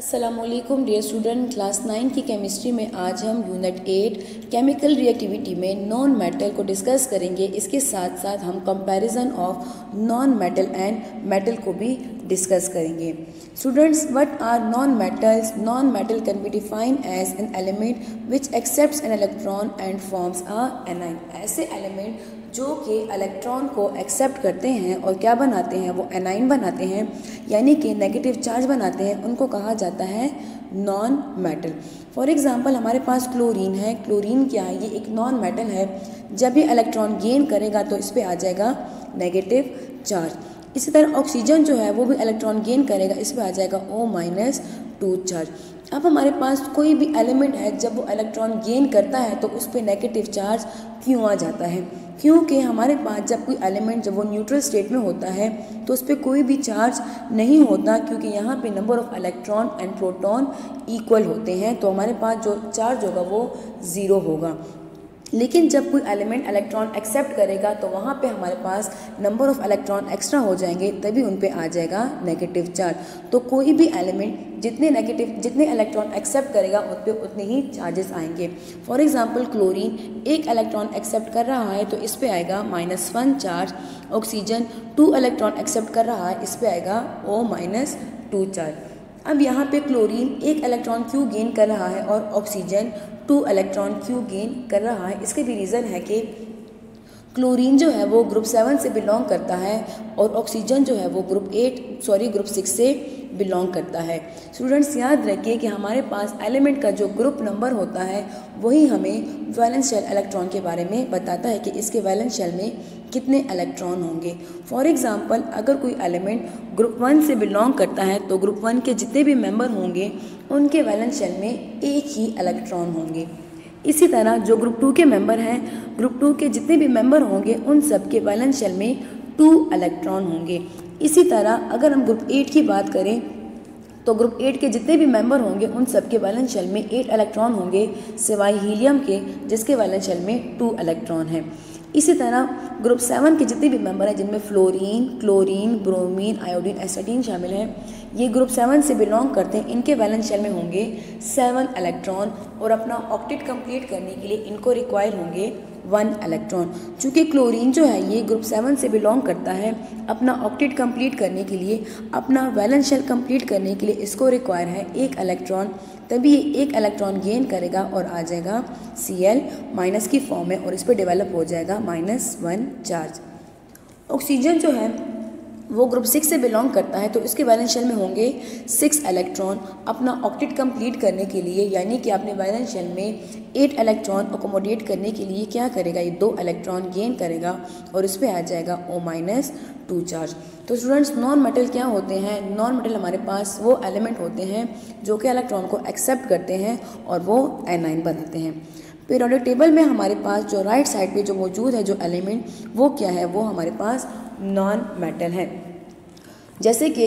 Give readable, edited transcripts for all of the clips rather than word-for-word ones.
अस्सलामुअलैकुम dear student, class 9 की chemistry में आज हम यूनिट 8 केमिकल रिएक्टिविटी में नॉन मेटल को डिस्कस करेंगे। इसके साथ साथ हम comparison of non metal and metal को भी डिस्कस करेंगे। Students, what are non metals? Non metal can be defined as an element which accepts an electron and forms a anion. ऐसे एलिमेंट जो कि इलेक्ट्रॉन को एक्सेप्ट करते हैं और क्या बनाते हैं, वो एनाइन बनाते हैं, यानी कि नेगेटिव चार्ज बनाते हैं, उनको कहा जाता है नॉन मेटल। फॉर एग्जांपल हमारे पास क्लोरीन है। क्लोरीन क्या है? ये एक नॉन मेटल है। जब ये इलेक्ट्रॉन गेन करेगा तो इस पर आ जाएगा नेगेटिव चार्ज। इसी तरह ऑक्सीजन जो है वो भी इलेक्ट्रॉन गेन करेगा, इस पर आ जाएगा O-2 चार्ज। अब हमारे पास कोई भी एलिमेंट है, जब वो इलेक्ट्रॉन गेन करता है तो उस पर नेगेटिव चार्ज क्यों आ जाता है? क्योंकि हमारे पास जब कोई एलिमेंट जब वो न्यूट्रल स्टेट में होता है तो उस पर कोई भी चार्ज नहीं होता, क्योंकि यहाँ पे number of electron and proton equal होते हैं, तो हमारे पास जो चार्ज होगा वो ज़ीरो होगा। लेकिन जब कोई एलिमेंट इलेक्ट्रॉन एक्सेप्ट करेगा तो वहाँ पे हमारे पास नंबर ऑफ इलेक्ट्रॉन एक्स्ट्रा हो जाएंगे, तभी उन पे आ जाएगा नेगेटिव चार्ज। तो कोई भी एलिमेंट जितने इलेक्ट्रॉन एक्सेप्ट करेगा उन पे उतने ही चार्जेस आएंगे। फॉर एग्जांपल क्लोरीन एक इलेक्ट्रॉन एक्सेप्ट कर रहा है तो इस पे आएगा -1 चार्ज। ऑक्सीजन 2 इलेक्ट्रॉन एक्सेप्ट कर रहा है, इस पे आएगा O-2 चार्ज। अब यहाँ पे क्लोरीन एक इलेक्ट्रॉन क्यों गेन कर रहा है और ऑक्सीजन 2 इलेक्ट्रॉन क्यों गेन कर रहा है? इसके भी रीज़न है कि क्लोरीन जो है वो ग्रुप 7 से बिलोंग करता है और ऑक्सीजन जो है वो ग्रुप 6 से बिलोंग करता है। स्टूडेंट्स, याद रखिए कि हमारे पास एलिमेंट का जो ग्रुप नंबर होता है वही हमें वैलेंस शेल इलेक्ट्रॉन के बारे में बताता है कि इसके वैलेंस शेल में कितने इलेक्ट्रॉन होंगे। फॉर एग्जांपल अगर कोई एलिमेंट ग्रुप 1 से बिलोंग करता है तो ग्रुप 1 के जितने भी मेंबर होंगे उनके वैलेंस शेल में एक ही इलेक्ट्रॉन होंगे। इसी तरह जो ग्रुप 2 के मेंबर हैं, ग्रुप 2 के जितने भी मेंबर होंगे उन सब के वैलेंस शेल में 2 इलेक्ट्रॉन होंगे। इसी तरह अगर हम ग्रुप 8 की बात करें तो ग्रुप 8 के जितने भी मेंबर होंगे उन सब के वैलेंस शेल में 8 इलेक्ट्रॉन होंगे, सिवाय हीलियम के जिसके वैलेंस शेल में 2 इलेक्ट्रॉन हैं। इसी तरह ग्रुप 7 के जितने भी मेंबर हैं, जिनमें फ्लोरीन, क्लोरीन, ब्रोमीन, आयोडीन, एसिटीन शामिल हैं, ये ग्रुप 7 से बिलोंग करते हैं। इनके वैलेंस शेल में होंगे 7 इलेक्ट्रॉन और अपना ऑक्टेट कंप्लीट करने के लिए इनको रिक्वायर होंगे 1 इलेक्ट्रॉन। चूँकि क्लोरीन जो है ये ग्रुप 7 से बिलोंग करता है, अपना ऑक्टेट कंप्लीट करने के लिए, अपना वैलेंस शेल कंप्लीट करने के लिए इसको रिक्वायर है 1 इलेक्ट्रॉन, तभी ये 1 इलेक्ट्रॉन गेन करेगा और आ जाएगा Cl माइनस की फॉर्म में और इस पर डेवलप हो जाएगा -1 चार्ज। ऑक्सीजन जो है वो ग्रुप 6 से बिलोंग करता है तो इसके वैलेंस शेल में होंगे 6 इलेक्ट्रॉन। अपना ऑक्टेट कंप्लीट करने के लिए, यानी कि अपने वैलेंस शेल में 8 इलेक्ट्रॉन अकोमोडेट करने के लिए क्या करेगा, ये 2 इलेक्ट्रॉन गेन करेगा और इस पर आ जाएगा O-2 चार्ज। तो स्टूडेंट्स, नॉन मेटल क्या होते हैं? नॉन मेटल हमारे पास वो एलिमेंट होते हैं जो कि इलेक्ट्रॉन को एक्सेप्ट करते हैं और वो एनाइन बनाते हैं। पीरियोडिक टेबल में हमारे पास जो राइट साइड पे जो मौजूद है जो एलिमेंट, वो क्या है, वो हमारे पास नॉन मेटल है। जैसे कि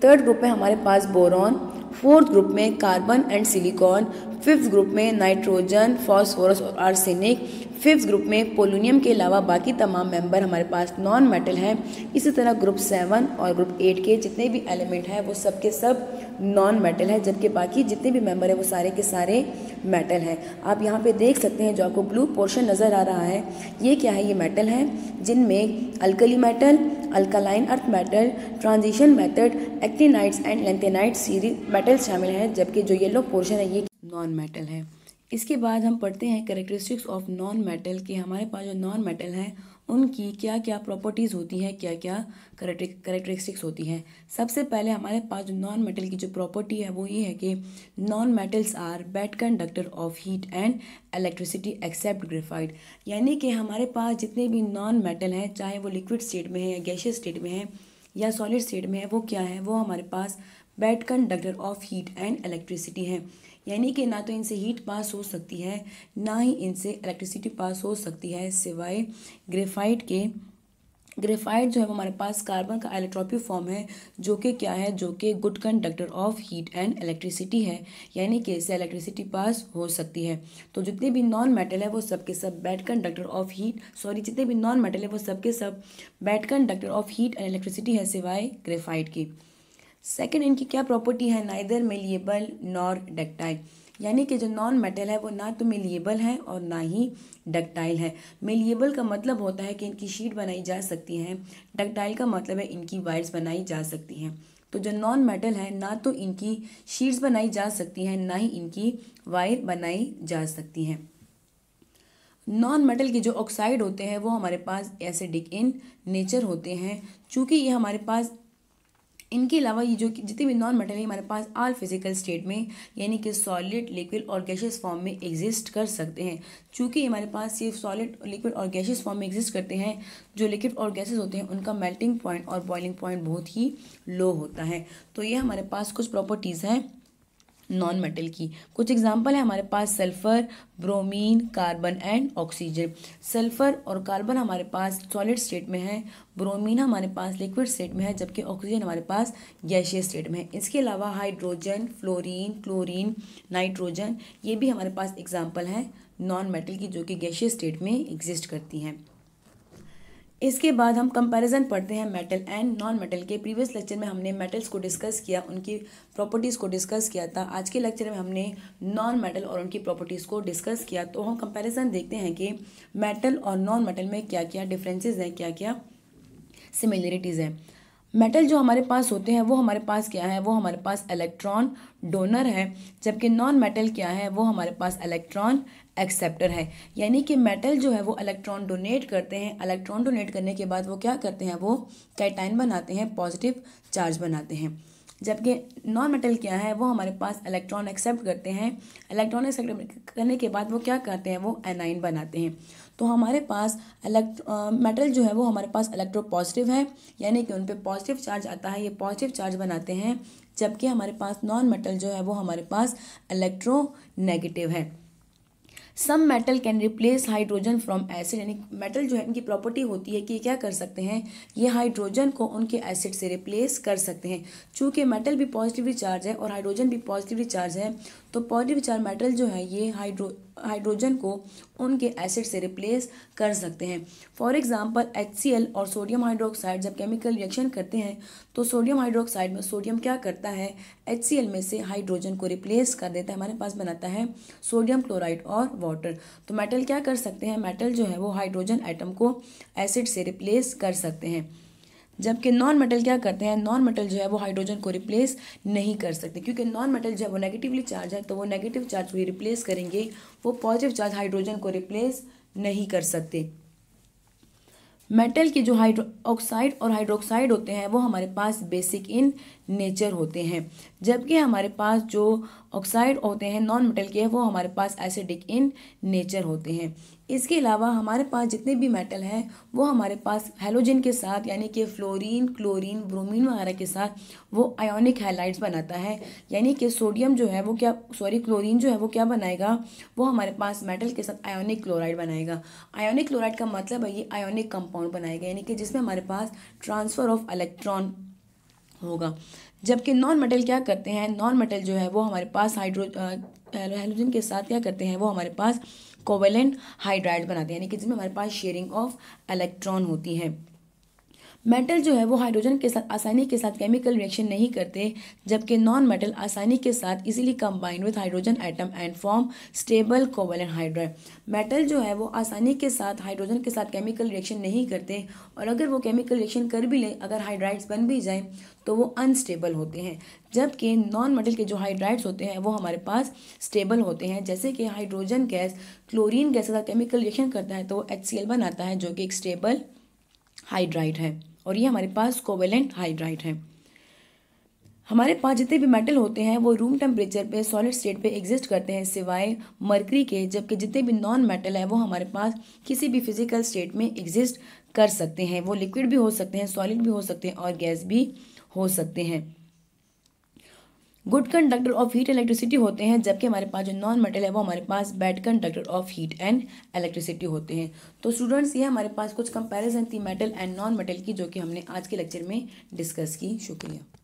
3rd ग्रुप में हमारे पास बोरॉन, 4th ग्रुप में carbon and silicon, 5th group में नाइट्रोजन, फॉस्फोरस और आर्सेनिक, 5th ग्रुप में पोलोनियम के अलावा बाकी तमाम मेंबर हमारे पास नॉन मेटल हैं। इसी तरह ग्रुप 7 और ग्रुप 8 के जितने भी एलिमेंट हैं वो सब के सब नॉन मेटल है, जबकि बाकी जितने भी मेंबर हैं वो सारे के सारे मेटल हैं। आप यहाँ पे देख सकते हैं जो आपको ब्लू पोर्शन नज़र आ रहा है, ये क्या है? ये मेटल हैं जिनमें alkali metal, alkaline earth metal, transition metal, actinides and lanthanides series metals शामिल हैं, जबकि जो येलो पोर्शन है ये नॉन मेटल है। इसके बाद हम पढ़ते हैं कैरेक्टरिस्टिक्स ऑफ नॉन मेटल, कि हमारे पास जो नॉन मेटल हैं उनकी क्या क्या प्रॉपर्टीज़ होती हैं, क्या क्या कैरेक्टरिस्टिक्स होती हैं। सबसे पहले हमारे पास जो नॉन मेटल की जो प्रॉपर्टी है वो ये है कि non metals are bad conductor of heat and electricity except graphite. यानी कि हमारे पास जितने भी नॉन मेटल हैं, चाहे वो लिक्विड स्टेट में है या गैसियस स्टेट में है या सॉलिड स्टेट में है, वो क्या है, वो हमारे पास bad conductor of heat and electricity है। यानी कि ना तो इनसे हीट पास हो सकती है, ना ही इनसे इलेक्ट्रिसिटी पास हो सकती है, सिवाय ग्रेफाइट के। ग्रेफाइट जो है वो हमारे पास कार्बन का आइलोट्रोपिक फॉर्म है, जो कि क्या है, जो कि good conductor of heat and electricity है, यानी कि इससे इलेक्ट्रिसिटी पास हो सकती है। तो जितने भी नॉन मेटल है वो सब के सब बैड कंडक्टर ऑफ हीट, जितने भी नॉन मेटल है वो सब के सब bad conductor of heat and electricity है, सिवाय ग्रेफाइट की। सेकंड इनकी क्या प्रॉपर्टी है, नाइदर मेलिएबल नॉर डक्टाइल, यानी कि जो नॉन मेटल है वो ना तो मेलिएबल है और ना ही डक्टाइल है। मेलिएबल का मतलब होता है कि इनकी शीट बनाई जा सकती है, डक्टाइल का मतलब है इनकी वायर्स बनाई जा सकती हैं। तो जो नॉन मेटल है ना तो इनकी शीट्स बनाई जा सकती हैं ना ही इनकी वायर बनाई जा सकती हैं। नॉन मेटल के जो ऑक्साइड होते हैं वो हमारे पास एसिडिक इन नेचर होते हैं। चूँकि ये हमारे पास, इनके अलावा ये जो जितने भी नॉन मेटल है हमारे पास ऑल फिजिकल स्टेट में यानी कि सॉलिड, लिक्विड और गैसियस फॉर्म में एग्जिस्ट कर सकते हैं। चूँकि हमारे पास सिर्फ सॉलिड, लिक्विड और गैसियस फॉर्म में एग्जिस्ट करते हैं, जो लिक्विड और गैसेस होते हैं उनका मेल्टिंग पॉइंट और बॉइलिंग पॉइंट बहुत ही लो होता है। तो ये हमारे पास कुछ प्रॉपर्टीज़ हैं नॉन मेटल की। कुछ एग्जांपल है हमारे पास sulphur, bromine, carbon and oxygen. Sulphur और कार्बन हमारे पास सॉलिड स्टेट में है, ब्रोमीन हमारे पास लिक्विड स्टेट में है, जबकि ऑक्सीजन हमारे पास गैसियस स्टेट में है। इसके अलावा हाइड्रोजन, फ्लोरीन, क्लोरीन, नाइट्रोजन, ये भी हमारे पास एग्जाम्पल हैं नॉन मेटल की जो कि गैसियस स्टेट में एग्जिस्ट करती हैं। इसके बाद हम कंपैरिजन पढ़ते हैं मेटल एंड नॉन मेटल के। प्रीवियस लेक्चर में हमने मेटल्स को डिस्कस किया, उनकी प्रॉपर्टीज़ को डिस्कस किया था। आज के लेक्चर में हमने नॉन मेटल और उनकी प्रॉपर्टीज़ को डिस्कस किया। तो हम कंपैरिजन देखते हैं कि मेटल और नॉन मेटल में क्या क्या डिफरेंसेस हैं, क्या क्या सिमिलरिटीज़ हैं। मेटल जो हमारे पास होते हैं वो हमारे पास क्या है, वो हमारे पास इलेक्ट्रॉन डोनर है, जबकि नॉन मेटल क्या है, वो हमारे पास इलेक्ट्रॉन एक्सेप्टर है। यानी कि मेटल जो है वो इलेक्ट्रॉन डोनेट करते हैं, इलेक्ट्रॉन डोनेट करने के बाद वो क्या करते हैं, वो कैटाइन बनाते हैं, पॉजिटिव चार्ज बनाते हैं। जबकि नॉन मेटल क्या है, वो हमारे पास इलेक्ट्रॉन एक्सेप्ट करते हैं, इलेक्ट्रॉन एक्सेप्ट करने के बाद वो क्या करते हैं, वो एनाइन बनाते हैं। तो हमारे पास मेटल जो है वो हमारे पास इलेक्ट्रो पॉजिटिव है, यानी कि उन पे पॉजिटिव चार्ज आता है, ये पॉजिटिव चार्ज बनाते हैं। जबकि हमारे पास नॉन मेटल जो है वो हमारे पास इलेक्ट्रो नेगेटिव है। Some metal can replace hydrogen from acid, यानी मेटल जो है इनकी प्रॉपर्टी होती है कि क्या कर सकते हैं, ये हाइड्रोजन को उनके एसिड से रिप्लेस कर सकते हैं। चूँकि मेटल भी पॉजिटिवली चार्ज है और हाइड्रोजन भी पॉजिटिवली चार्ज है, तो पॉजिटिव चार्ज मेटल जो है ये हाइड्रोजन को उनके एसिड से रिप्लेस कर सकते हैं। फॉर एग्जांपल HCl और सोडियम हाइड्रोक्साइड जब केमिकल रिएक्शन करते हैं तो सोडियम हाइड्रोक्साइड में सोडियम क्या करता है, HCl में से हाइड्रोजन को रिप्लेस कर देता है, हमारे पास बनाता है सोडियम क्लोराइड और वाटर। तो मेटल क्या कर सकते हैं, मेटल जो है वो हाइड्रोजन एटम को एसिड से रिप्लेस कर सकते हैं। जबकि नॉन मेटल क्या करते हैं, नॉन मेटल जो है वो हाइड्रोजन को रिप्लेस नहीं कर सकते, क्योंकि नॉन मेटल जो है वो नेगेटिवली चार्ज है, तो वो नेगेटिव चार्ज को रिप्लेस करेंगे, वो पॉजिटिव चार्ज हाइड्रोजन को रिप्लेस नहीं कर सकते। मेटल के जो ऑक्साइड और हाइड्रोक्साइड होते हैं वो हमारे पास बेसिक इन नेचर होते हैं, जबकि हमारे पास जो ऑक्साइड होते हैं नॉन मेटल के वो हमारे पास एसिडिक इन नेचर होते हैं। इसके अलावा हमारे पास जितने भी मेटल हैं वो हमारे पास हैलोजन के साथ यानी कि फ्लोरीन, क्लोरीन, ब्रोमीन वगैरह के साथ वो आयोनिक हैलाइड्स बनाता है। यानी कि सोडियम जो है वो क्लोरीन जो है वो क्या बनाएगा, वो हमारे पास मेटल के साथ आयोनिक क्लोराइड बनाएगा। आयोनिक क्लोराइड का मतलब है ये आयोनिक कंपाउंड बनाएगा, यानी कि जिसमें हमारे पास ट्रांसफर ऑफ इलेक्ट्रॉन होगा। जबकि नॉन मेटल क्या करते हैं, नॉन मेटल जो है वो हमारे पास हैलोजन के साथ क्या करते हैं, वो हमारे पास कोवेलेंट हाइड्राइड बनाते हैं, यानी कि जिसमें हमारे पास शेयरिंग ऑफ इलेक्ट्रॉन होती है। मेटल जो है वो हाइड्रोजन के साथ आसानी के साथ केमिकल रिएक्शन नहीं करते, जबकि नॉन मेटल आसानी के साथ easily combine with hydrogen atom and form stable covalent hydride. Metal जो है वो आसानी के साथ हाइड्रोजन के साथ केमिकल रिएक्शन नहीं करते, और अगर वो केमिकल रिएक्शन कर भी लें, अगर हाइड्राइड्स बन भी जाएं तो वो अनस्टेबल होते हैं। जबकि नॉन मेटल के जो हाइड्राइड्स होते हैं वो हमारे पास स्टेबल होते हैं। जैसे कि हाइड्रोजन गैस क्लोरीन गैस के साथ केमिकल रिएक्शन करता है तो वो HCl बनाता है जो कि एक स्टेबल हाइड्राइड है, और ये हमारे पास कोवेलेंट हाइड्राइड है। हमारे पास जितने भी मेटल होते हैं वो रूम टेम्परेचर पे सॉलिड स्टेट पे एग्जिस्ट करते हैं सिवाय मरकरी के, जबकि जितने भी नॉन मेटल है वो हमारे पास किसी भी फिजिकल स्टेट में एग्जिस्ट कर सकते हैं। वो लिक्विड भी हो सकते हैं, सॉलिड भी हो सकते हैं और गैस भी हो सकते हैं। Good conductor of heat electricity होते हैं, जबकि हमारे पास जो नॉन मेटल है वो हमारे पास bad conductor of heat and electricity होते हैं। तो स्टूडेंट्स ये हमारे पास कुछ कंपैरिजन थी मेटल एंड नॉन मेटल की, जो कि हमने आज के लेक्चर में डिस्कस की। शुक्रिया।